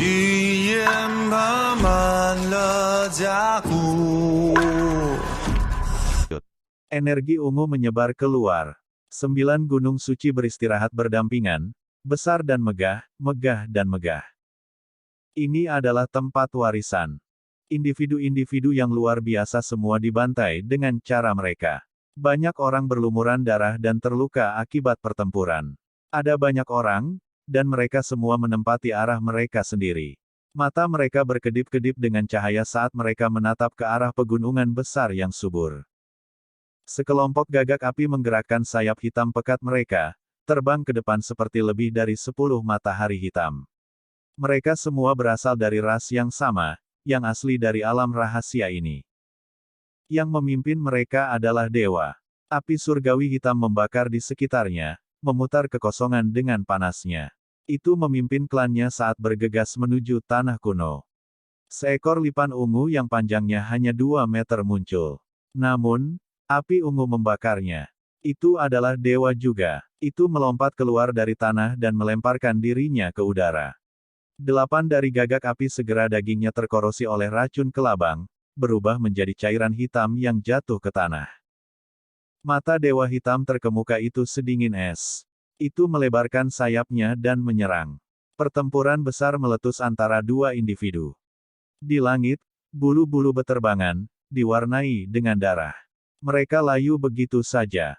语言爬满了甲骨。 Energi ungu menyebar keluar. 9 gunung suci beristirahat berdampingan, besar dan megah, megah dan megah. Ini adalah tempat warisan. Individu-individu yang luar biasa semua dibantai dengan cara mereka. Banyak orang berlumuran darah dan terluka akibat pertempuran. Ada banyak orang, dan mereka semua menempati arah mereka sendiri. Mata mereka berkedip-kedip dengan cahaya saat mereka menatap ke arah pegunungan besar yang subur. Sekelompok gagak api menggerakkan sayap hitam pekat mereka, terbang ke depan seperti lebih dari 10 matahari hitam. Mereka semua berasal dari ras yang sama, yang asli dari alam rahasia ini. Yang memimpin mereka adalah dewa. Api surgawi hitam membakar di sekitarnya, memutar kekosongan dengan panasnya. Itu memimpin klannya saat bergegas menuju tanah kuno. Seekor lipan ungu yang panjangnya hanya 2 meter muncul. Namun, api ungu membakarnya. Itu adalah dewa juga. Itu melompat keluar dari tanah dan melemparkan dirinya ke udara. 8 dari gagak api segera dagingnya terkorosi oleh racun kelabang, berubah menjadi cairan hitam yang jatuh ke tanah. Mata dewa hitam terkemuka itu sedingin es. Itu melebarkan sayapnya dan menyerang. Pertempuran besar meletus antara 2 individu. Di langit, bulu-bulu beterbangan, diwarnai dengan darah. Mereka layu begitu saja.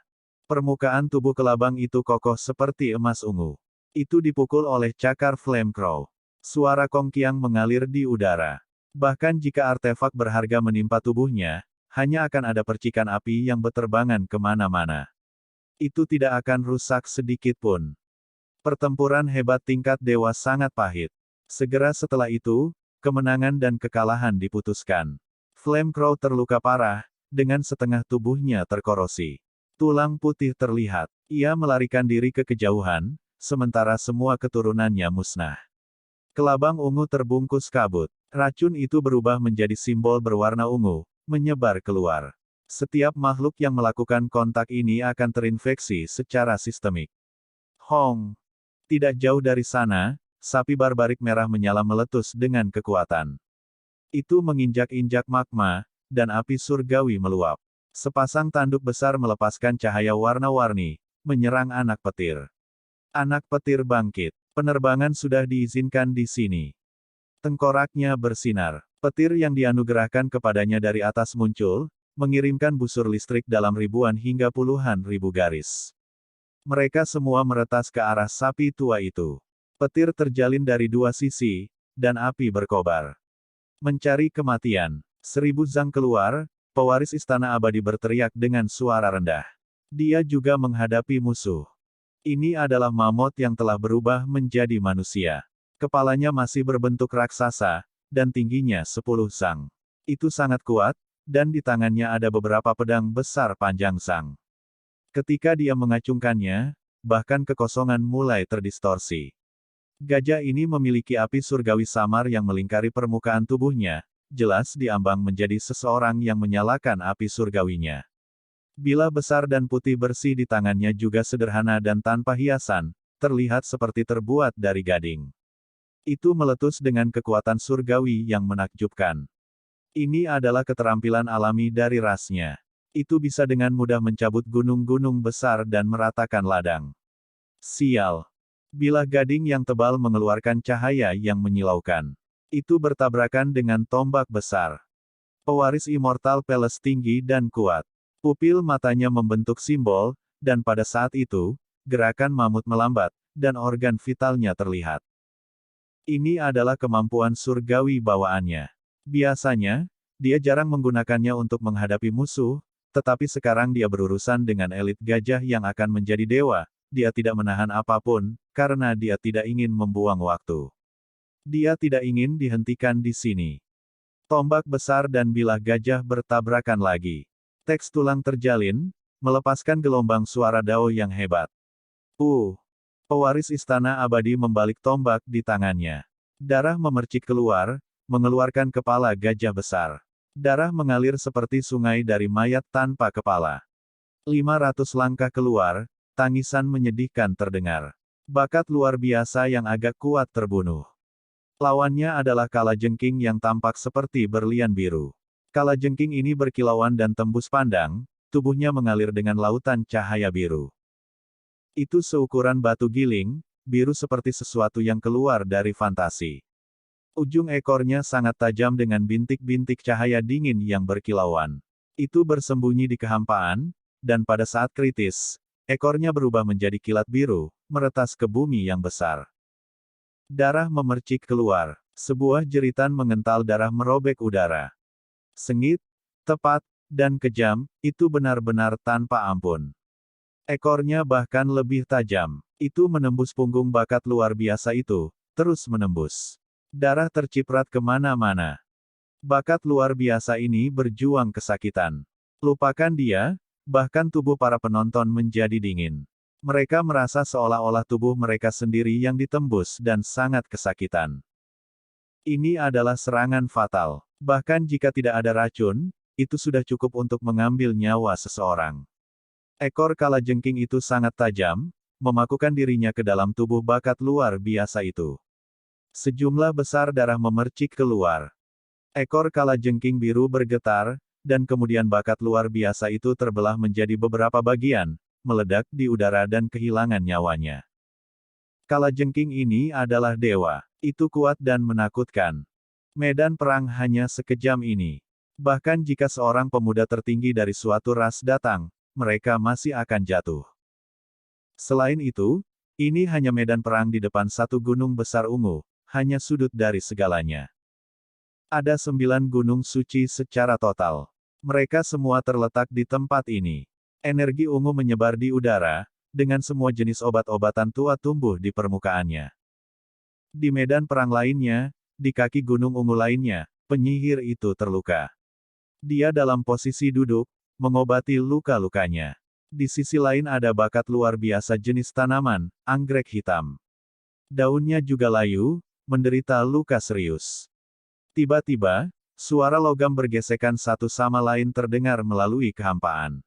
Permukaan tubuh kelabang itu kokoh seperti emas ungu. Itu dipukul oleh cakar Flame Crow. Suara kongkiang mengalir di udara. Bahkan jika artefak berharga menimpa tubuhnya, hanya akan ada percikan api yang beterbangan kemana-mana. Itu tidak akan rusak sedikit pun. Pertempuran hebat tingkat dewa sangat pahit. Segera setelah itu, kemenangan dan kekalahan diputuskan. Flame Crow terluka parah, dengan setengah tubuhnya terkorosi. Tulang putih terlihat. Ia melarikan diri ke kejauhan, sementara semua keturunannya musnah. Kelabang ungu terbungkus kabut. Racun itu berubah menjadi simbol berwarna ungu, menyebar keluar. Setiap makhluk yang melakukan kontak ini akan terinfeksi secara sistemik. Hong! Tidak jauh dari sana, sapi barbarik merah menyala meletus dengan kekuatan. Itu menginjak-injak magma, dan api surgawi meluap. Sepasang tanduk besar melepaskan cahaya warna-warni, menyerang anak petir. Anak petir bangkit. Penerbangan sudah diizinkan di sini. Tengkoraknya bersinar. Petir yang dianugerahkan kepadanya dari atas muncul, mengirimkan busur listrik dalam ribuan hingga puluhan ribu garis. Mereka semua meretas ke arah sapi tua itu. Petir terjalin dari 2 sisi, dan api berkobar. Mencari kematian. 1000 zang keluar, pewaris istana abadi berteriak dengan suara rendah. Dia juga menghadapi musuh. Ini adalah mamut yang telah berubah menjadi manusia. Kepalanya masih berbentuk raksasa, dan tingginya 10 zang. Itu sangat kuat, dan di tangannya ada beberapa pedang besar panjang zang. Ketika dia mengacungkannya, bahkan kekosongan mulai terdistorsi. Gajah ini memiliki api surgawi samar yang melingkari permukaan tubuhnya, jelas diambang menjadi seseorang yang menyalakan api surgawinya. Bilah besar dan putih bersih di tangannya juga sederhana dan tanpa hiasan, terlihat seperti terbuat dari gading. Itu meletus dengan kekuatan surgawi yang menakjubkan. Ini adalah keterampilan alami dari rasnya. Itu bisa dengan mudah mencabut gunung-gunung besar dan meratakan ladang. Sial! Bilah gading yang tebal mengeluarkan cahaya yang menyilaukan. Itu bertabrakan dengan tombak besar. Pewaris Immortal Palace tinggi dan kuat. Pupil matanya membentuk simbol, dan pada saat itu, gerakan mamut melambat, dan organ vitalnya terlihat. Ini adalah kemampuan surgawi bawaannya. Biasanya, dia jarang menggunakannya untuk menghadapi musuh, tetapi sekarang dia berurusan dengan elit gajah yang akan menjadi dewa. Dia tidak menahan apapun, karena dia tidak ingin membuang waktu. Dia tidak ingin dihentikan di sini. Tombak besar dan bilah gajah bertabrakan lagi. Teks tulang terjalin, melepaskan gelombang suara dao yang hebat. Pewaris istana abadi membalik tombak di tangannya. Darah memercik keluar, mengeluarkan kepala gajah besar. Darah mengalir seperti sungai dari mayat tanpa kepala. 500 langkah keluar, tangisan menyedihkan terdengar. Bakat luar biasa yang agak kuat terbunuh. Lawannya adalah kalajengking yang tampak seperti berlian biru. Kalajengking ini berkilauan dan tembus pandang, tubuhnya mengalir dengan lautan cahaya biru. Itu seukuran batu giling, biru seperti sesuatu yang keluar dari fantasi. Ujung ekornya sangat tajam dengan bintik-bintik cahaya dingin yang berkilauan. Itu bersembunyi di kehampaan, dan pada saat kritis, ekornya berubah menjadi kilat biru, meretas ke bumi yang besar. Darah memercik keluar. Sebuah jeritan mengental darah merobek udara. Sengit, tepat, dan kejam, itu benar-benar tanpa ampun. Ekornya bahkan lebih tajam. Itu menembus punggung bakat luar biasa itu, terus menembus. Darah terciprat kemana-mana. Bakat luar biasa ini berjuang kesakitan. Lupakan dia, bahkan tubuh para penonton menjadi dingin. Mereka merasa seolah-olah tubuh mereka sendiri yang ditembus dan sangat kesakitan. Ini adalah serangan fatal. Bahkan jika tidak ada racun, itu sudah cukup untuk mengambil nyawa seseorang. Ekor kalajengking itu sangat tajam, memakukan dirinya ke dalam tubuh bakat luar biasa itu. Sejumlah besar darah memercik keluar. Ekor kalajengking biru bergetar, dan kemudian bakat luar biasa itu terbelah menjadi beberapa bagian, meledak di udara dan kehilangan nyawanya. Kalajengking ini adalah dewa. Itu kuat dan menakutkan. Medan perang hanya sekejam ini. Bahkan jika seorang pemuda tertinggi dari suatu ras datang, mereka masih akan jatuh. Selain itu, ini hanya medan perang di depan satu gunung besar ungu, hanya sudut dari segalanya. Ada 9 gunung suci secara total. Mereka semua terletak di tempat ini. Energi ungu menyebar di udara, dengan semua jenis obat-obatan tua tumbuh di permukaannya. Di medan perang lainnya, di kaki gunung ungu lainnya, penyihir itu terluka. Dia dalam posisi duduk, mengobati luka-lukanya. Di sisi lain ada bakat luar biasa jenis tanaman, anggrek hitam. Daunnya juga layu, menderita luka serius. Tiba-tiba, suara logam bergesekan satu sama lain terdengar melalui kehampaan.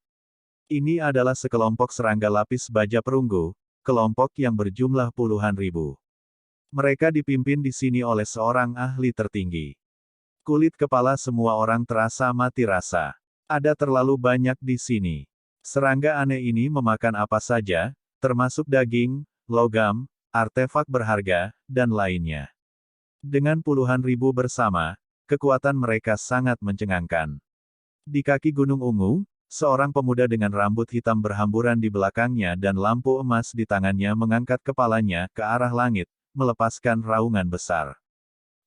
Ini adalah sekelompok serangga lapis baja perunggu, kelompok yang berjumlah puluhan ribu. Mereka dipimpin di sini oleh seorang ahli tertinggi. Kulit kepala semua orang terasa mati rasa. Ada terlalu banyak di sini. Serangga aneh ini memakan apa saja, termasuk daging, logam, artefak berharga, dan lainnya. Dengan puluhan ribu bersama, kekuatan mereka sangat mencengangkan. Di kaki gunung ungu, seorang pemuda dengan rambut hitam berhamburan di belakangnya dan lampu emas di tangannya mengangkat kepalanya ke arah langit, melepaskan raungan besar.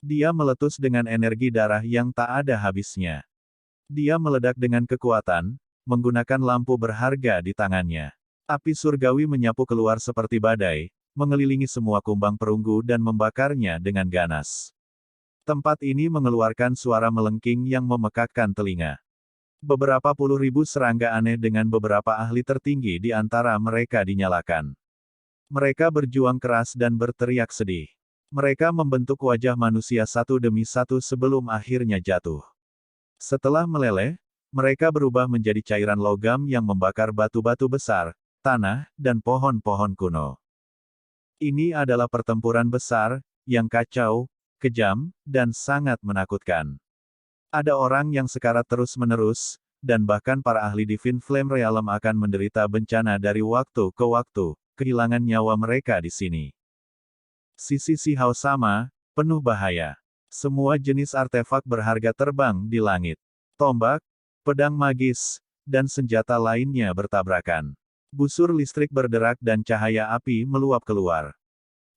Dia meletus dengan energi darah yang tak ada habisnya. Dia meledak dengan kekuatan, menggunakan lampu berharga di tangannya. Api surgawi menyapu keluar seperti badai, mengelilingi semua kumbang perunggu dan membakarnya dengan ganas. Tempat ini mengeluarkan suara melengking yang memekakkan telinga. Beberapa puluh ribu serangga aneh dengan beberapa ahli tertinggi di antara mereka dinyalakan. Mereka berjuang keras dan berteriak sedih. Mereka membentuk wajah manusia satu demi satu sebelum akhirnya jatuh. Setelah meleleh, mereka berubah menjadi cairan logam yang membakar batu-batu besar, tanah, dan pohon-pohon kuno. Ini adalah pertempuran besar, yang kacau, kejam, dan sangat menakutkan. Ada orang yang sekarat terus-menerus, dan bahkan para ahli Divine Flame Realm akan menderita bencana dari waktu ke waktu, kehilangan nyawa mereka di sini. Sisi Sihao sama, penuh bahaya. Semua jenis artefak berharga terbang di langit. Tombak, pedang magis, dan senjata lainnya bertabrakan. Busur listrik berderak dan cahaya api meluap keluar.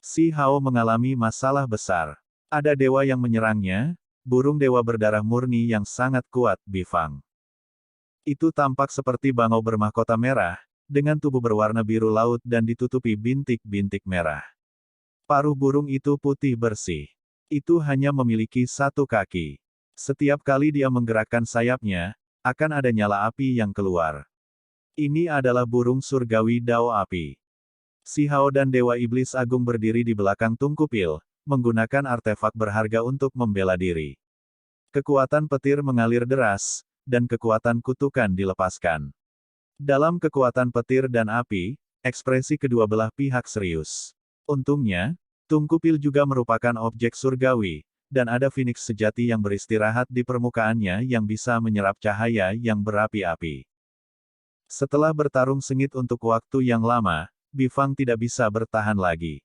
Sihao mengalami masalah besar. Ada dewa yang menyerangnya, burung dewa berdarah murni yang sangat kuat, Bifang. Itu tampak seperti bangau bermahkota merah, dengan tubuh berwarna biru laut dan ditutupi bintik-bintik merah. Paruh burung itu putih bersih. Itu hanya memiliki satu kaki. Setiap kali dia menggerakkan sayapnya, akan ada nyala api yang keluar. Ini adalah burung surgawi Dao Api. Sihao dan Dewa Iblis Agung berdiri di belakang Tungkupil, menggunakan artefak berharga untuk membela diri. Kekuatan petir mengalir deras, dan kekuatan kutukan dilepaskan. Dalam kekuatan petir dan api, ekspresi kedua belah pihak serius. Untungnya, Tungku Pil juga merupakan objek surgawi, dan ada Phoenix sejati yang beristirahat di permukaannya yang bisa menyerap cahaya yang berapi-api. Setelah bertarung sengit untuk waktu yang lama, Bifang tidak bisa bertahan lagi.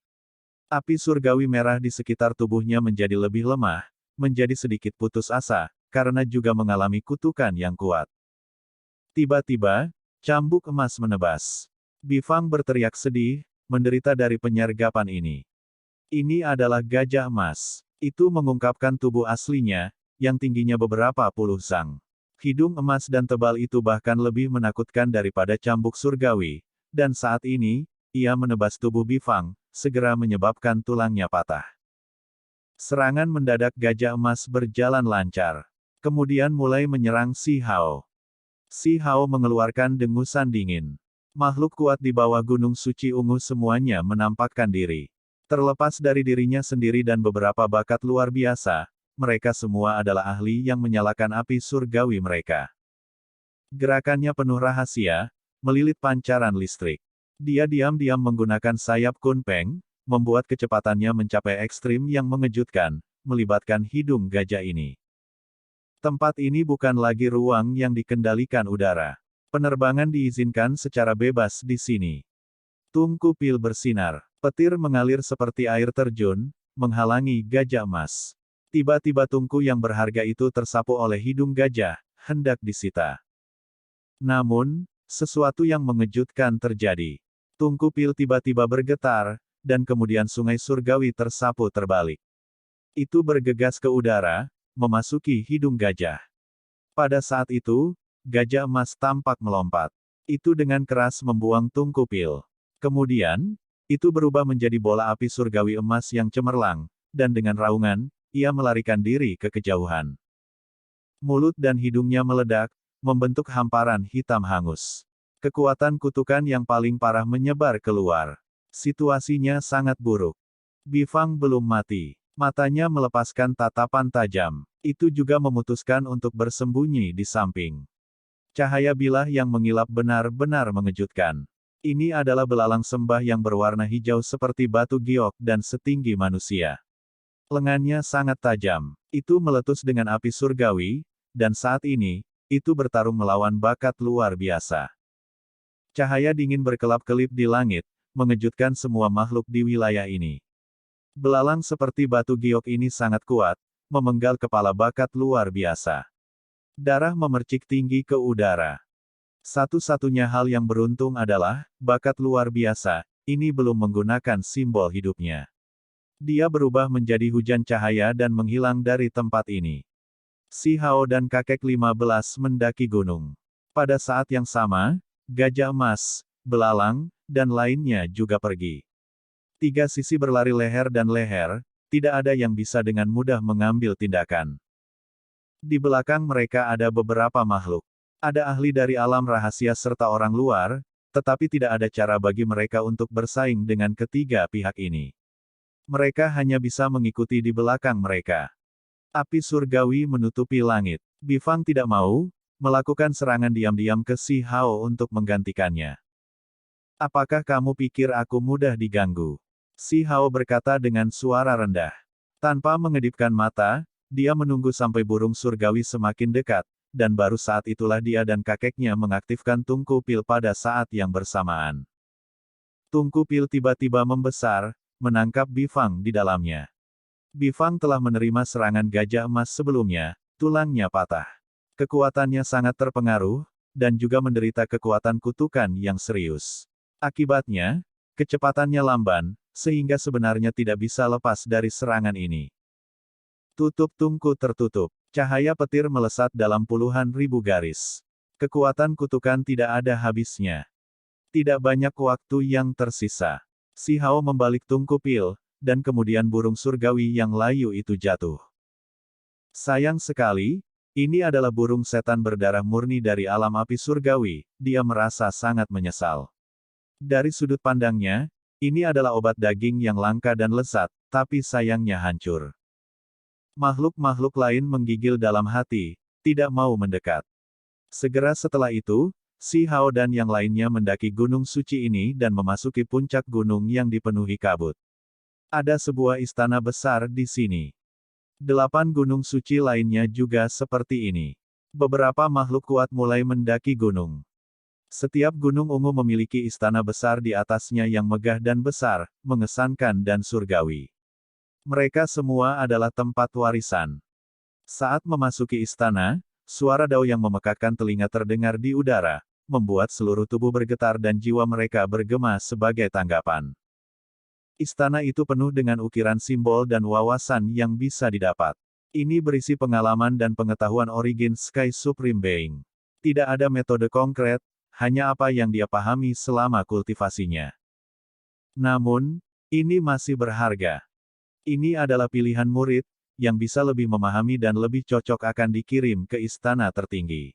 Api surgawi merah di sekitar tubuhnya menjadi lebih lemah, menjadi sedikit putus asa, karena juga mengalami kutukan yang kuat. Tiba-tiba, cambuk emas menebas. Bifang berteriak sedih, menderita dari penyergapan ini. Ini adalah gajah emas. Itu mengungkapkan tubuh aslinya, yang tingginya beberapa puluh zang. Hidung emas dan tebal itu bahkan lebih menakutkan daripada cambuk surgawi, dan saat ini, ia menebas tubuh Bifang, segera menyebabkan tulangnya patah. Serangan mendadak gajah emas berjalan lancar. Kemudian mulai menyerang Si Hao. Si Hao mengeluarkan dengusan dingin. Makhluk kuat di bawah gunung suci ungu semuanya menampakkan diri. Terlepas dari dirinya sendiri dan beberapa bakat luar biasa, mereka semua adalah ahli yang menyalakan api surgawi mereka. Gerakannya penuh rahasia, melilit pancaran listrik. Dia diam-diam menggunakan sayap kunpeng, membuat kecepatannya mencapai ekstrim yang mengejutkan, melibatkan hidung gajah ini. Tempat ini bukan lagi ruang yang dikendalikan udara. Penerbangan diizinkan secara bebas di sini. Tungku Pil bersinar. Petir mengalir seperti air terjun, menghalangi gajah emas. Tiba-tiba tungku yang berharga itu tersapu oleh hidung gajah, hendak disita. Namun, sesuatu yang mengejutkan terjadi. Tungku Pil tiba-tiba bergetar, dan kemudian sungai surgawi tersapu terbalik. Itu bergegas ke udara, memasuki hidung gajah. Pada saat itu, gajah emas tampak melompat. Itu dengan keras membuang Tungku Pil. Kemudian, itu berubah menjadi bola api surgawi emas yang cemerlang, dan dengan raungan, ia melarikan diri ke kejauhan. Mulut dan hidungnya meledak, membentuk hamparan hitam hangus. Kekuatan kutukan yang paling parah menyebar keluar. Situasinya sangat buruk. Bifang belum mati. Matanya melepaskan tatapan tajam. Itu juga memutuskan untuk bersembunyi di samping. Cahaya bilah yang mengilap benar-benar mengejutkan. Ini adalah belalang sembah yang berwarna hijau seperti batu giok dan setinggi manusia. Lengannya sangat tajam. Itu meletus dengan api surgawi, dan saat ini, itu bertarung melawan bakat luar biasa. Cahaya dingin berkelap-kelip di langit, mengejutkan semua makhluk di wilayah ini. Belalang seperti batu giok ini sangat kuat, memenggal kepala bakat luar biasa. Darah memercik tinggi ke udara. Satu-satunya hal yang beruntung adalah, bakat luar biasa, ini belum menggunakan simbol hidupnya. Dia berubah menjadi hujan cahaya dan menghilang dari tempat ini. Si Hao dan kakek 15 mendaki gunung. Pada saat yang sama, gajah emas, belalang, dan lainnya juga pergi. Tiga sisi berlari leher dan leher, tidak ada yang bisa dengan mudah mengambil tindakan. Di belakang mereka ada beberapa makhluk. Ada ahli dari alam rahasia serta orang luar, tetapi tidak ada cara bagi mereka untuk bersaing dengan ketiga pihak ini. Mereka hanya bisa mengikuti di belakang mereka. Api surgawi menutupi langit. Bifang tidak mau melakukan serangan diam-diam ke Si Hao untuk menggantikannya. Apakah kamu pikir aku mudah diganggu? Si Hao berkata dengan suara rendah. Tanpa mengedipkan mata, dia menunggu sampai burung surgawi semakin dekat, dan baru saat itulah dia dan kakeknya mengaktifkan Tungku Pil pada saat yang bersamaan. Tungku Pil tiba-tiba membesar, menangkap Bifang di dalamnya. Bifang telah menerima serangan gajah emas sebelumnya, tulangnya patah. Kekuatannya sangat terpengaruh, dan juga menderita kekuatan kutukan yang serius. Akibatnya, kecepatannya lamban, sehingga sebenarnya tidak bisa lepas dari serangan ini. Tutup tungku tertutup. Cahaya petir melesat dalam puluhan ribu garis. Kekuatan kutukan tidak ada habisnya. Tidak banyak waktu yang tersisa. Si Hao membalik Tungku Pil, dan kemudian burung surgawi yang layu itu jatuh. Sayang sekali, ini adalah burung setan berdarah murni dari alam api surgawi, dia merasa sangat menyesal. Dari sudut pandangnya, ini adalah obat daging yang langka dan lezat, tapi sayangnya hancur. Makhluk-makhluk lain menggigil dalam hati, tidak mau mendekat. Segera setelah itu, Si Hao dan yang lainnya mendaki gunung suci ini dan memasuki puncak gunung yang dipenuhi kabut. Ada sebuah istana besar di sini. 8 gunung suci lainnya juga seperti ini. Beberapa makhluk kuat mulai mendaki gunung. Setiap gunung ungu memiliki istana besar di atasnya yang megah dan besar, mengesankan dan surgawi. Mereka semua adalah tempat warisan. Saat memasuki istana, suara dao yang memekakkan telinga terdengar di udara, membuat seluruh tubuh bergetar dan jiwa mereka bergema sebagai tanggapan. Istana itu penuh dengan ukiran simbol dan wawasan yang bisa didapat. Ini berisi pengalaman dan pengetahuan origin Sky Supreme Being. Tidak ada metode konkret, hanya apa yang dia pahami selama kultivasinya. Namun, ini masih berharga. Ini adalah pilihan murid, yang bisa lebih memahami dan lebih cocok akan dikirim ke istana tertinggi.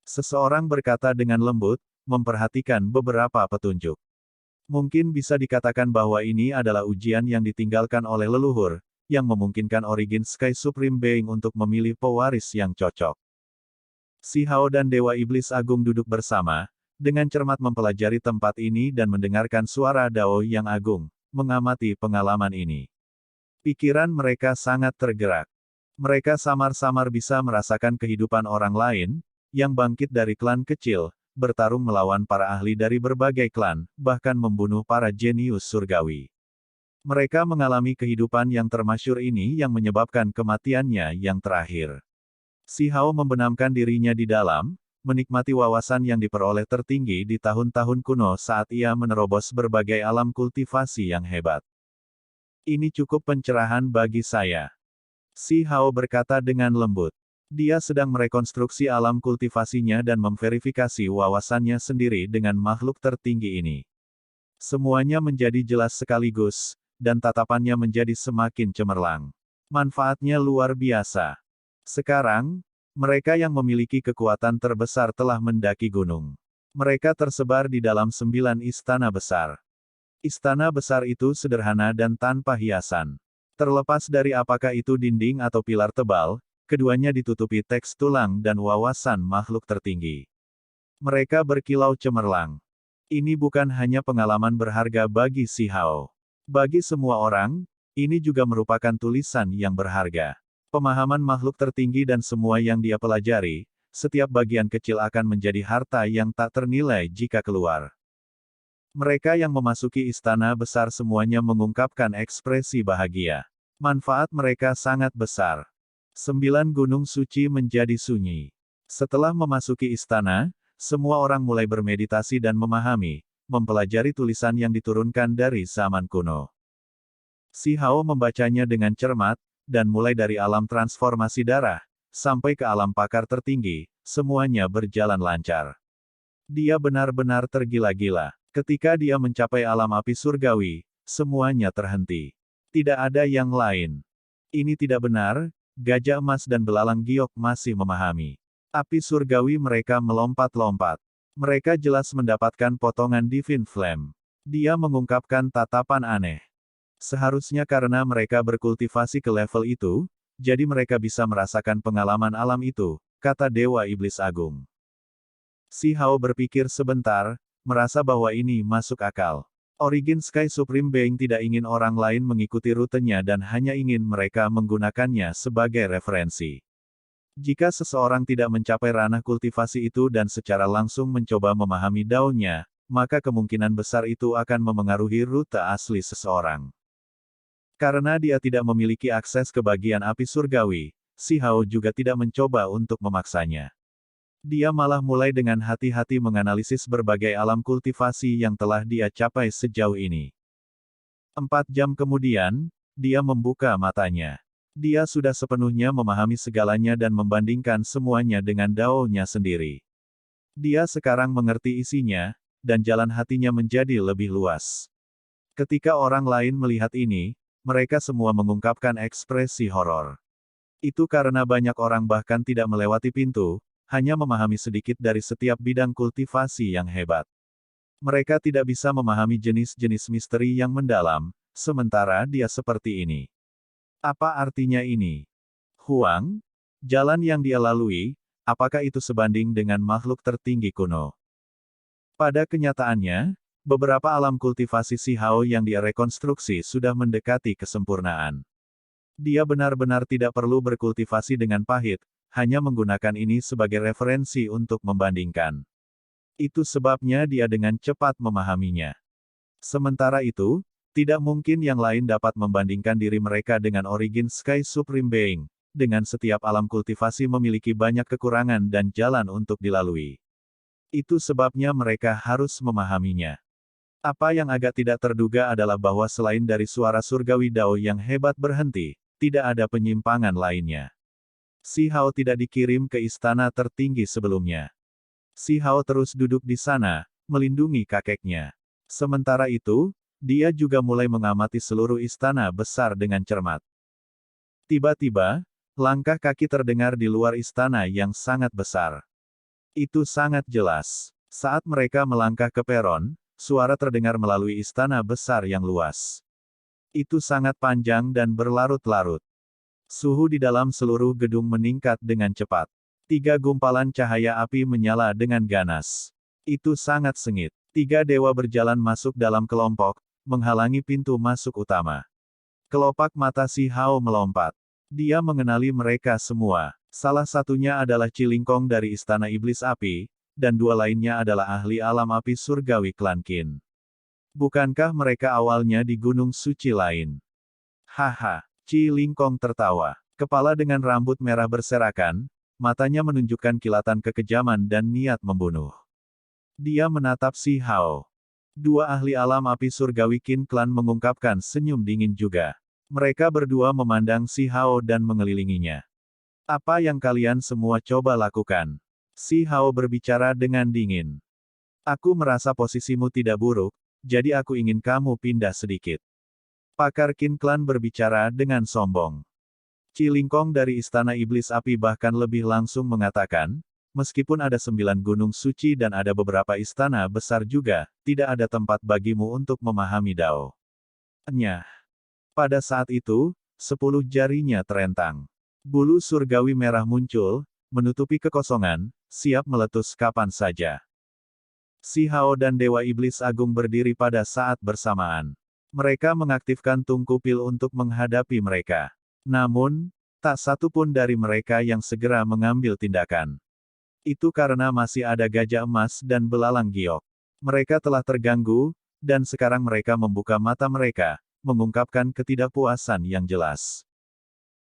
Seseorang berkata dengan lembut, memperhatikan beberapa petunjuk. Mungkin bisa dikatakan bahwa ini adalah ujian yang ditinggalkan oleh leluhur, yang memungkinkan origin Sky Supreme Being untuk memilih pewaris yang cocok. Si Hao dan Dewa Iblis Agung duduk bersama, dengan cermat mempelajari tempat ini dan mendengarkan suara Dao yang agung, mengamati pengalaman ini. Pikiran mereka sangat tergerak. Mereka samar-samar bisa merasakan kehidupan orang lain, yang bangkit dari klan kecil, bertarung melawan para ahli dari berbagai klan, bahkan membunuh para jenius surgawi. Mereka mengalami kehidupan yang termasyhur ini yang menyebabkan kematiannya yang terakhir. Si Hao membenamkan dirinya di dalam, menikmati wawasan yang diperoleh tertinggi di tahun-tahun kuno saat ia menerobos berbagai alam kultivasi yang hebat. Ini cukup pencerahan bagi saya. Si Hao berkata dengan lembut. Dia sedang merekonstruksi alam kultivasinya dan memverifikasi wawasannya sendiri dengan makhluk tertinggi ini. Semuanya menjadi jelas sekaligus, dan tatapannya menjadi semakin cemerlang. Manfaatnya luar biasa. Sekarang, mereka yang memiliki kekuatan terbesar telah mendaki gunung. Mereka tersebar di dalam 9 istana besar. Istana besar itu sederhana dan tanpa hiasan. Terlepas dari apakah itu dinding atau pilar tebal, keduanya ditutupi teks tulang dan wawasan makhluk tertinggi. Mereka berkilau cemerlang. Ini bukan hanya pengalaman berharga bagi si Hao. Bagi semua orang, ini juga merupakan tulisan yang berharga. Pemahaman makhluk tertinggi dan semua yang dia pelajari, setiap bagian kecil akan menjadi harta yang tak ternilai jika keluar. Mereka yang memasuki istana besar semuanya mengungkapkan ekspresi bahagia. Manfaat mereka sangat besar. 9 gunung suci menjadi sunyi. Setelah memasuki istana, semua orang mulai bermeditasi dan memahami, mempelajari tulisan yang diturunkan dari zaman kuno. Si Hao membacanya dengan cermat, dan mulai dari alam transformasi darah, sampai ke alam pakar tertinggi, semuanya berjalan lancar. Dia benar-benar tergila-gila. Ketika dia mencapai alam api surgawi, semuanya terhenti. Tidak ada yang lain. Ini tidak benar. Gajah emas dan belalang giok masih memahami. Api surgawi mereka melompat-lompat. Mereka jelas mendapatkan potongan Divine Flame. Dia mengungkapkan tatapan aneh. Seharusnya karena mereka berkultivasi ke level itu, jadi mereka bisa merasakan pengalaman alam itu, kata Dewa Iblis Agung. Si Hao berpikir sebentar, merasa bahwa ini masuk akal. Origin Sky Supreme Being tidak ingin orang lain mengikuti rutenya dan hanya ingin mereka menggunakannya sebagai referensi. Jika seseorang tidak mencapai ranah kultivasi itu dan secara langsung mencoba memahami daunnya, maka kemungkinan besar itu akan memengaruhi rute asli seseorang. Karena dia tidak memiliki akses ke bagian api surgawi, si Hao juga tidak mencoba untuk memaksanya. Dia malah mulai dengan hati-hati menganalisis berbagai alam kultivasi yang telah dia capai sejauh ini. 4 jam kemudian, dia membuka matanya. Dia sudah sepenuhnya memahami segalanya dan membandingkan semuanya dengan Dao-nya sendiri. Dia sekarang mengerti isinya, dan jalan hatinya menjadi lebih luas. Ketika orang lain melihat ini, mereka semua mengungkapkan ekspresi horor. Itu karena banyak orang bahkan tidak melewati pintu, hanya memahami sedikit dari setiap bidang kultivasi yang hebat. Mereka tidak bisa memahami jenis-jenis misteri yang mendalam, sementara dia seperti ini. Apa artinya ini? Huang, jalan yang dia lalui, apakah itu sebanding dengan makhluk tertinggi kuno? Pada kenyataannya, Beberapa alam kultivasi Si Hao yang dia rekonstruksi sudah mendekati kesempurnaan. Dia benar-benar tidak perlu berkultivasi dengan pahit, hanya menggunakan ini sebagai referensi untuk membandingkan. Itu sebabnya dia dengan cepat memahaminya. Sementara itu, tidak mungkin yang lain dapat membandingkan diri mereka dengan Origin Sky Supreme Being, dengan setiap alam kultivasi memiliki banyak kekurangan dan jalan untuk dilalui. Itu sebabnya mereka harus memahaminya. Apa yang agak tidak terduga adalah bahwa selain dari suara surgawi Dao yang hebat berhenti, tidak ada penyimpangan lainnya. Si Hao tidak dikirim ke istana tertinggi sebelumnya. Si Hao terus duduk di sana, melindungi kakeknya. Sementara itu, dia juga mulai mengamati seluruh istana besar dengan cermat. Tiba-tiba, langkah kaki terdengar di luar istana yang sangat besar. Itu sangat jelas. Saat mereka melangkah ke peron, suara terdengar melalui istana besar yang luas. Itu sangat panjang dan berlarut-larut. Suhu di dalam seluruh gedung meningkat dengan cepat. 3 gumpalan cahaya api menyala dengan ganas. Itu sangat sengit. 3 dewa berjalan masuk dalam kelompok, menghalangi pintu masuk utama. Kelopak mata Si Hao melompat. Dia mengenali mereka semua. Salah satunya adalah Cilingkong dari Istana Iblis Api, dan 2 lainnya adalah ahli alam api surgawi klan Qin. Bukankah mereka awalnya di gunung suci lain? Haha, Cilingkong tertawa. Kepala dengan rambut merah berserakan, matanya menunjukkan kilatan kekejaman dan niat membunuh. Dia menatap Si Hao. 2 ahli alam api surgawi Qin klan mengungkapkan senyum dingin juga. Mereka berdua memandang Si Hao dan mengelilinginya. Apa yang kalian semua coba lakukan? Si Hao berbicara dengan dingin. Aku merasa posisimu tidak buruk, jadi aku ingin kamu pindah sedikit. Pakar Qin Clan berbicara dengan sombong. Cilingkong dari Istana Iblis Api bahkan lebih langsung mengatakan, meskipun ada 9 gunung suci dan ada beberapa istana besar juga, tidak ada tempat bagimu untuk memahami Dao. Nyah. Pada saat itu, 10 jarinya terentang. Bulu surgawi merah muncul, menutupi kekosongan, siap meletus kapan saja. Si Hao dan Dewa Iblis Agung berdiri pada saat bersamaan. Mereka mengaktifkan tungku pil untuk menghadapi mereka. Namun, tak satu pun dari mereka yang segera mengambil tindakan. Itu karena masih ada gajah emas dan belalang giok. Mereka telah terganggu, dan sekarang mereka membuka mata mereka, mengungkapkan ketidakpuasan yang jelas.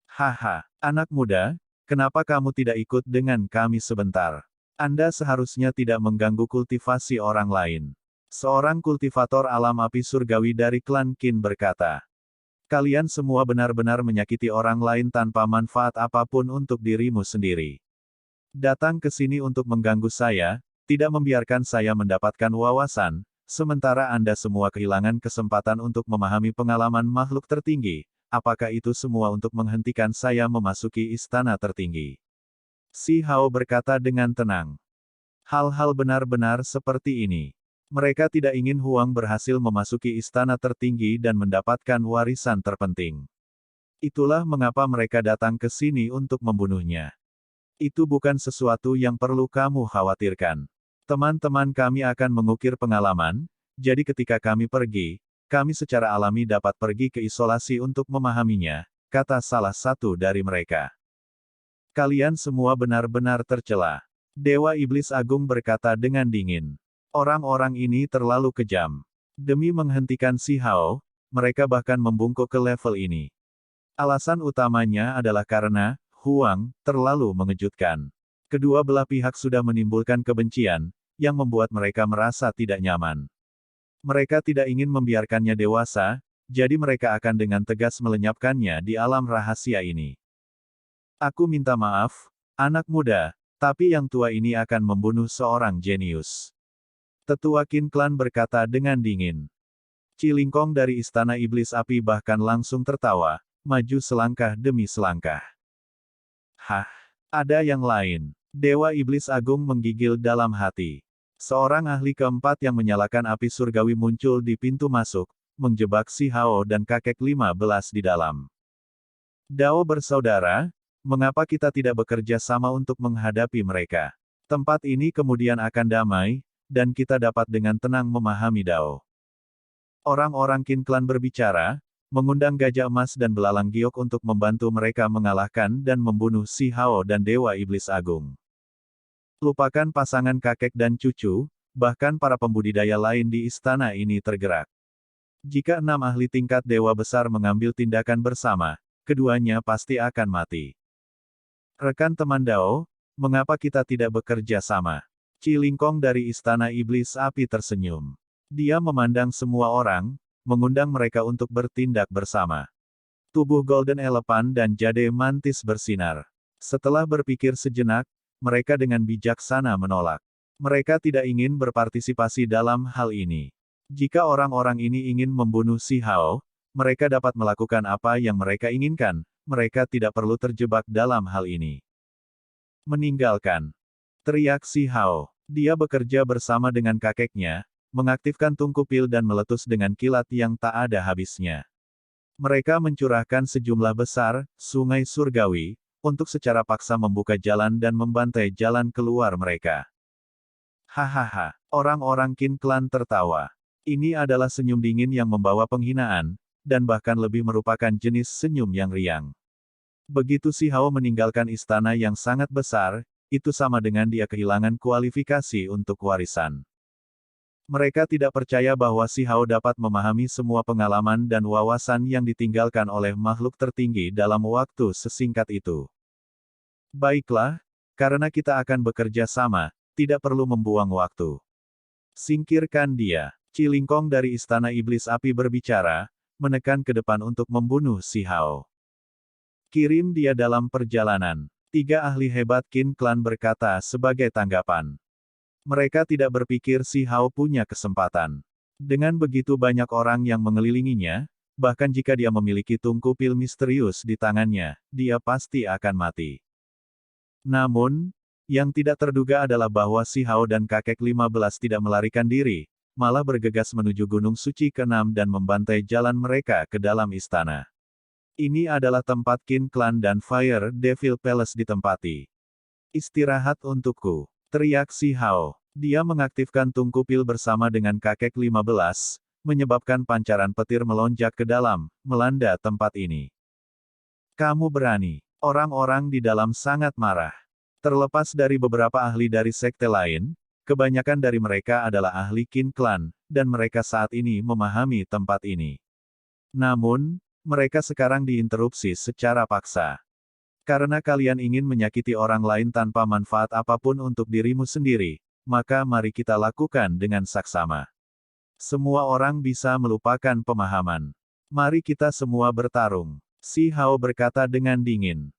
Haha, anak muda, kenapa kamu tidak ikut dengan kami sebentar? Anda seharusnya tidak mengganggu kultivasi orang lain. Seorang kultivator alam api surgawi dari klan Qin berkata. Kalian semua benar-benar menyakiti orang lain tanpa manfaat apapun untuk dirimu sendiri. Datang ke sini untuk mengganggu saya, tidak membiarkan saya mendapatkan wawasan, sementara Anda semua kehilangan kesempatan untuk memahami pengalaman makhluk tertinggi. Apakah itu semua untuk menghentikan saya memasuki istana tertinggi? Si Hao berkata dengan tenang. Hal-hal benar-benar seperti ini. Mereka tidak ingin Huang berhasil memasuki istana tertinggi dan mendapatkan warisan terpenting. Itulah mengapa mereka datang ke sini untuk membunuhnya. Itu bukan sesuatu yang perlu kamu khawatirkan. Teman-teman kami akan mengukir pengalaman, jadi ketika kami pergi, kami secara alami dapat pergi ke isolasi untuk memahaminya, kata salah satu dari mereka. Kalian semua benar-benar tercela. Dewa Iblis Agung berkata dengan dingin. Orang-orang ini terlalu kejam. Demi menghentikan Si Hao, mereka bahkan membungkuk ke level ini. Alasan utamanya adalah karena, Huang, terlalu mengejutkan. Kedua belah pihak sudah menimbulkan kebencian, yang membuat mereka merasa tidak nyaman. Mereka tidak ingin membiarkannya dewasa, jadi mereka akan dengan tegas melenyapkannya di alam rahasia ini. Aku minta maaf, anak muda, tapi yang tua ini akan membunuh seorang jenius. Tetua Qin Clan berkata dengan dingin. Cilingkong dari Istana Iblis Api bahkan langsung tertawa, maju selangkah demi selangkah. Hah, ada yang lain. Dewa Iblis Agung menggigil dalam hati. Seorang ahli keempat yang menyalakan api surgawi muncul di pintu masuk, menjebak Si Hao dan kakek 15 di dalam. Dao bersaudara, mengapa kita tidak bekerja sama untuk menghadapi mereka? Tempat ini kemudian akan damai, dan kita dapat dengan tenang memahami Dao. Orang-orang Qin Clan berbicara, mengundang gajah emas dan belalang giok untuk membantu mereka mengalahkan dan membunuh Si Hao dan Dewa Iblis Agung. Lupakan pasangan kakek dan cucu, bahkan para pembudidaya lain di istana ini tergerak. Jika 6 ahli tingkat dewa besar mengambil tindakan bersama, keduanya pasti akan mati. Rekan teman Dao, mengapa kita tidak bekerja sama? Qi Lingkong dari Istana Iblis Api tersenyum. Dia memandang semua orang, mengundang mereka untuk bertindak bersama. Tubuh Golden Elephant dan Jade Mantis bersinar. Setelah berpikir sejenak, mereka dengan bijaksana menolak. Mereka tidak ingin berpartisipasi dalam hal ini. Jika orang-orang ini ingin membunuh Si Hao, mereka dapat melakukan apa yang mereka inginkan, mereka tidak perlu terjebak dalam hal ini. Meninggalkan. Teriak Si Hao. Dia bekerja bersama dengan kakeknya, mengaktifkan tungku pil dan meletus dengan kilat yang tak ada habisnya. Mereka mencurahkan sejumlah besar, sungai surgawi, untuk secara paksa membuka jalan dan membantai jalan keluar mereka. Hahaha, orang-orang Qin Clan tertawa. Ini adalah senyum dingin yang membawa penghinaan, dan bahkan lebih merupakan jenis senyum yang riang. Begitu Si Hao meninggalkan istana yang sangat besar, itu sama dengan dia kehilangan kualifikasi untuk warisan. Mereka tidak percaya bahwa Si Hao dapat memahami semua pengalaman dan wawasan yang ditinggalkan oleh makhluk tertinggi dalam waktu sesingkat itu. Baiklah, karena kita akan bekerja sama, tidak perlu membuang waktu. Singkirkan dia. Qi Lingkong dari Istana Iblis Api berbicara, menekan ke depan untuk membunuh Si Hao. Kirim dia dalam perjalanan. 3 ahli hebat Qin Clan berkata sebagai tanggapan. Mereka tidak berpikir Si Hao punya kesempatan. Dengan begitu banyak orang yang mengelilinginya, bahkan jika dia memiliki tungku pil misterius di tangannya, dia pasti akan mati. Namun, yang tidak terduga adalah bahwa Si Hao dan kakek 15 tidak melarikan diri, malah bergegas menuju Gunung Suci ke-6 dan membantai jalan mereka ke dalam istana. Ini adalah tempat Qin Clan dan Fire Devil Palace ditempati. Istirahat untukku, teriak Si Hao. Dia mengaktifkan tungku pil bersama dengan kakek 15, menyebabkan pancaran petir melonjak ke dalam, melanda tempat ini. Kamu berani. Orang-orang di dalam sangat marah. Terlepas dari beberapa ahli dari sekte lain, kebanyakan dari mereka adalah ahli Qin Clan, dan mereka saat ini memahami tempat ini. Namun, mereka sekarang diinterupsi secara paksa. Karena kalian ingin menyakiti orang lain tanpa manfaat apapun untuk dirimu sendiri, maka mari kita lakukan dengan saksama. Semua orang bisa melupakan pemahaman. Mari kita semua bertarung. Si Hao berkata dengan dingin.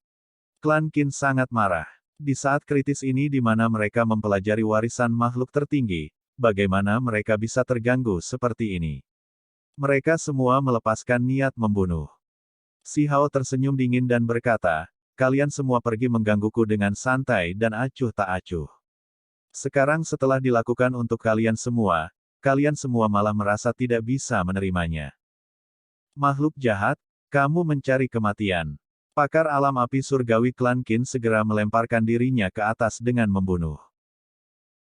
Klan Qin sangat marah. Di saat kritis ini di mana mereka mempelajari warisan makhluk tertinggi, bagaimana mereka bisa terganggu seperti ini? Mereka semua melepaskan niat membunuh. Si Hao tersenyum dingin dan berkata, kalian semua pergi menggangguku dengan santai dan acuh tak acuh. Sekarang setelah dilakukan untuk kalian semua malah merasa tidak bisa menerimanya. Makhluk jahat, kamu mencari kematian. Pakar alam api surgawi klan Qin segera melemparkan dirinya ke atas dengan membunuh.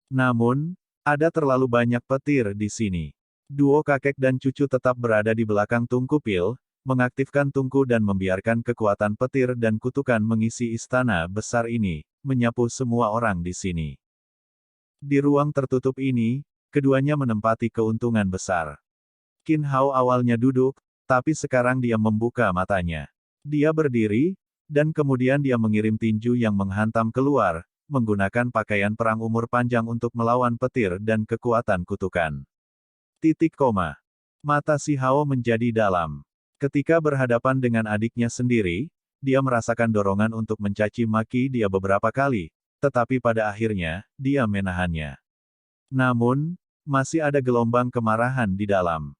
Namun, ada terlalu banyak petir di sini. Duo kakek dan cucu tetap berada di belakang tungku pil, mengaktifkan tungku dan membiarkan kekuatan petir dan kutukan mengisi istana besar ini, menyapu semua orang di sini. Di ruang tertutup ini, keduanya menempati keuntungan besar. Qin Hao awalnya duduk, tapi sekarang dia membuka matanya. Dia berdiri, dan kemudian dia mengirim tinju yang menghantam keluar, menggunakan pakaian perang umur panjang untuk melawan petir dan kekuatan kutukan. Mata Si Hao menjadi dalam. Ketika berhadapan dengan adiknya sendiri, dia merasakan dorongan untuk mencaci maki dia beberapa kali, tetapi pada akhirnya, dia menahannya. Namun, masih ada gelombang kemarahan di dalam.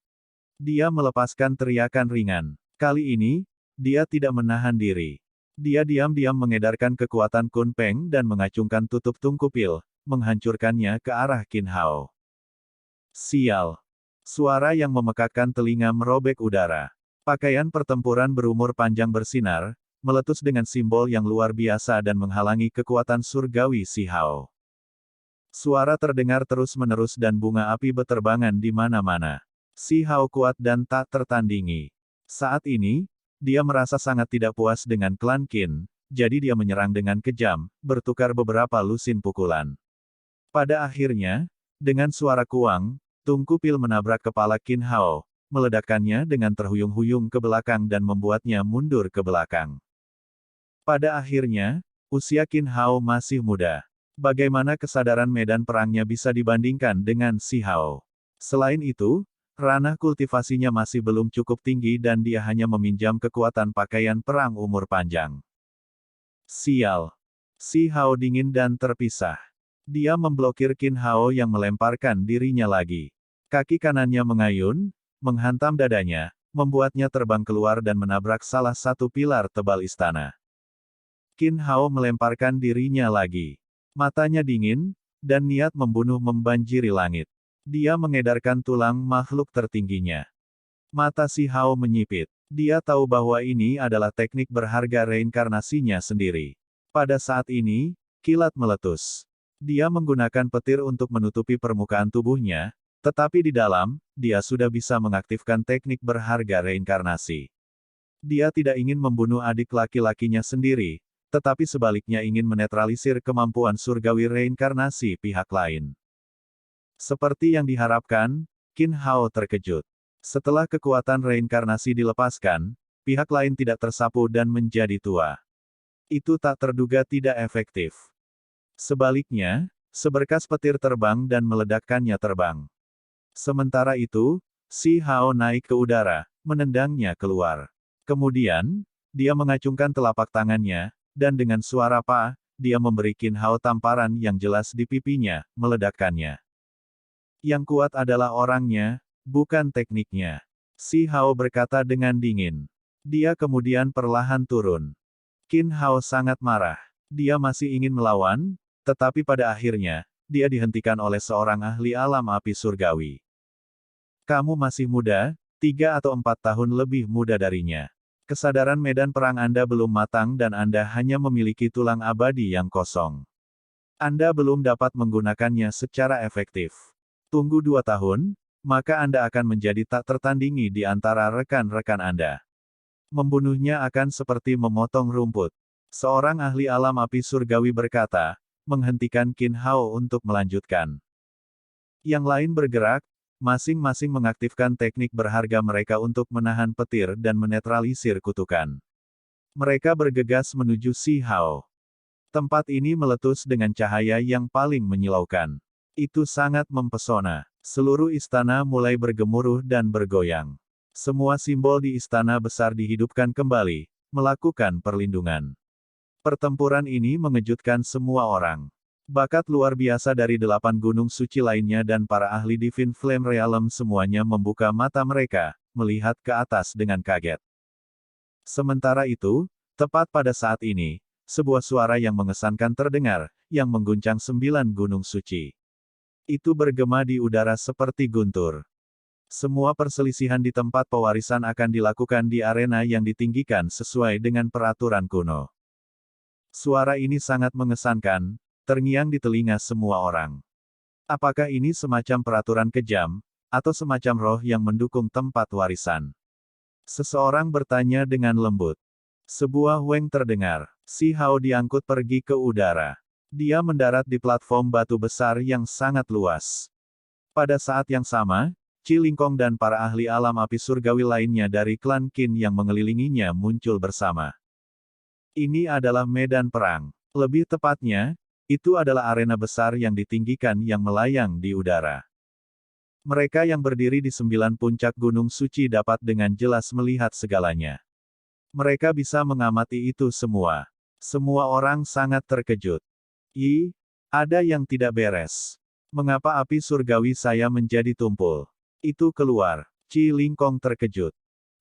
Dia melepaskan teriakan ringan. Kali ini, dia tidak menahan diri. Dia diam-diam mengedarkan kekuatan Kun Peng dan mengacungkan tutup tungku pil, menghancurkannya ke arah Qin Hao. Sial! Suara yang memekakkan telinga merobek udara. Pakaian pertempuran berumur panjang bersinar, meletus dengan simbol yang luar biasa dan menghalangi kekuatan surgawi Si Hao. Suara terdengar terus-menerus dan bunga api beterbangan di mana-mana. Si Hao kuat dan tak tertandingi. Saat ini, dia merasa sangat tidak puas dengan klan Qin, jadi dia menyerang dengan kejam, bertukar beberapa lusin pukulan. Pada akhirnya, dengan suara kuang, Tungku Pil menabrak kepala Qin Hao, meledakkannya dengan terhuyung-huyung ke belakang dan membuatnya mundur ke belakang. Pada akhirnya, usia Qin Hao masih muda. Bagaimana kesadaran medan perangnya bisa dibandingkan dengan Si Hao? Selain itu, ranah kultivasinya masih belum cukup tinggi dan dia hanya meminjam kekuatan pakaian perang umur panjang. Sial. Si Hao dingin dan terpisah. Dia memblokir Qin Hao yang melemparkan dirinya lagi. Kaki kanannya mengayun, menghantam dadanya, membuatnya terbang keluar dan menabrak salah satu pilar tebal istana. Qin Hao melemparkan dirinya lagi. Matanya dingin, dan niat membunuh membanjiri langit. Dia mengedarkan tulang makhluk tertingginya. Mata Si Hao menyipit. Dia tahu bahwa ini adalah teknik berharga reinkarnasinya sendiri. Pada saat ini, kilat meletus. Dia menggunakan petir untuk menutupi permukaan tubuhnya, tetapi di dalam, dia sudah bisa mengaktifkan teknik berharga reinkarnasi. Dia tidak ingin membunuh adik laki-lakinya sendiri, tetapi sebaliknya ingin menetralisir kemampuan surgawi reinkarnasi pihak lain. Seperti yang diharapkan, Qin Hao terkejut. Setelah kekuatan reinkarnasi dilepaskan, pihak lain tidak tersapu dan menjadi tua. Itu tak terduga tidak efektif. Sebaliknya, seberkas petir terbang dan meledakkannya terbang. Sementara itu, Si Hao naik ke udara, menendangnya keluar. Kemudian, dia mengacungkan telapak tangannya, dan dengan suara "Pa", dia memberi Qin Hao tamparan yang jelas di pipinya, meledakkannya. Yang kuat adalah orangnya, bukan tekniknya. Si Hao berkata dengan dingin. Dia kemudian perlahan turun. Qin Hao sangat marah. Dia masih ingin melawan, tetapi pada akhirnya, dia dihentikan oleh seorang ahli alam api surgawi. Kamu masih muda, 3 atau 4 tahun lebih muda darinya. Kesadaran medan perang Anda belum matang dan Anda hanya memiliki tulang abadi yang kosong. Anda belum dapat menggunakannya secara efektif. Tunggu 2 tahun, maka Anda akan menjadi tak tertandingi di antara rekan-rekan Anda. Membunuhnya akan seperti memotong rumput. Seorang ahli alam api surgawi berkata, menghentikan Qin Hao untuk melanjutkan. Yang lain bergerak, masing-masing mengaktifkan teknik berharga mereka untuk menahan petir dan menetralisir kutukan. Mereka bergegas menuju Si Hao. Tempat ini meletus dengan cahaya yang paling menyilaukan. Itu sangat mempesona. Seluruh istana mulai bergemuruh dan bergoyang. Semua simbol di istana besar dihidupkan kembali, melakukan perlindungan. Pertempuran ini mengejutkan semua orang. Bakat luar biasa dari 8 gunung suci lainnya dan para ahli Divine Flame Realm semuanya membuka mata mereka, melihat ke atas dengan kaget. Sementara itu, tepat pada saat ini, sebuah suara yang mengesankan terdengar, yang mengguncang 9 gunung suci. Itu bergema di udara seperti guntur. Semua perselisihan di tempat pewarisan akan dilakukan di arena yang ditinggikan sesuai dengan peraturan kuno. Suara ini sangat mengesankan, terngiang di telinga semua orang. Apakah ini semacam peraturan kejam, atau semacam roh yang mendukung tempat warisan? Seseorang bertanya dengan lembut. Sebuah weng terdengar. Si Hao diangkut pergi ke udara. Dia mendarat di platform batu besar yang sangat luas. Pada saat yang sama, Qi Lingkong dan para ahli alam api surgawi lainnya dari klan Qin yang mengelilinginya muncul bersama. Ini adalah medan perang. Lebih tepatnya, itu adalah arena besar yang ditinggikan yang melayang di udara. Mereka yang berdiri di 9 puncak gunung suci dapat dengan jelas melihat segalanya. Mereka bisa mengamati itu semua. Semua orang sangat terkejut. Ada yang tidak beres. Mengapa api surgawi saya menjadi tumpul? Itu keluar. Qi Lingkong terkejut.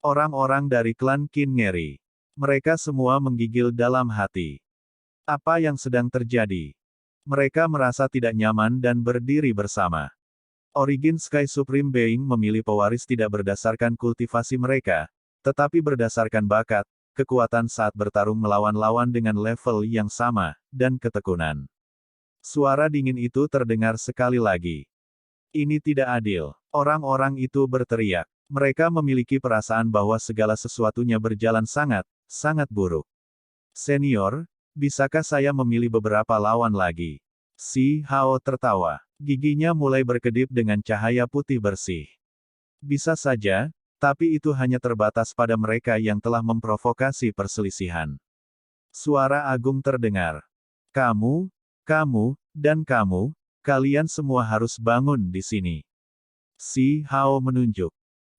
Orang-orang dari klan Qin ngeri. Mereka semua menggigil dalam hati. Apa yang sedang terjadi? Mereka merasa tidak nyaman dan berdiri bersama. Origin Sky Supreme Being memilih pewaris tidak berdasarkan kultivasi mereka, tetapi berdasarkan bakat, kekuatan saat bertarung melawan lawan dengan level yang sama, dan ketekunan. Suara dingin itu terdengar sekali lagi. Ini tidak adil. Orang-orang itu berteriak. Mereka memiliki perasaan bahwa segala sesuatunya berjalan sangat, sangat buruk. Senior, bisakah saya memilih beberapa lawan lagi? Si Hao tertawa. Giginya mulai berkedip dengan cahaya putih bersih. Bisa saja, tapi itu hanya terbatas pada mereka yang telah memprovokasi perselisihan. Suara agung terdengar. Kamu, dan kamu, kalian semua harus bangun di sini. Si Hao menunjuk.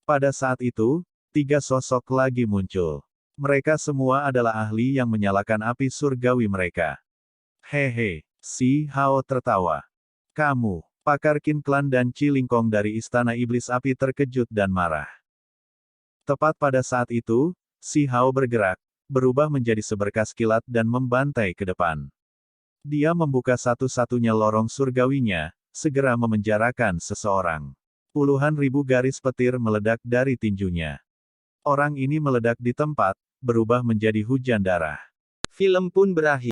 Pada saat itu, 3 sosok lagi muncul. Mereka semua adalah ahli yang menyalakan api surgawi mereka. Hehe, si Hao tertawa. Kamu, pakar Qin Clan dan Chi Lingkong dari Istana Iblis Api terkejut dan marah. Tepat pada saat itu, si Hao bergerak, berubah menjadi seberkas kilat dan membantai ke depan. Dia membuka satu-satunya lorong surgawinya, segera memenjarakan seseorang. Puluhan ribu garis petir meledak dari tinjunya. Orang ini meledak di tempat, berubah menjadi hujan darah. Film pun berakhir.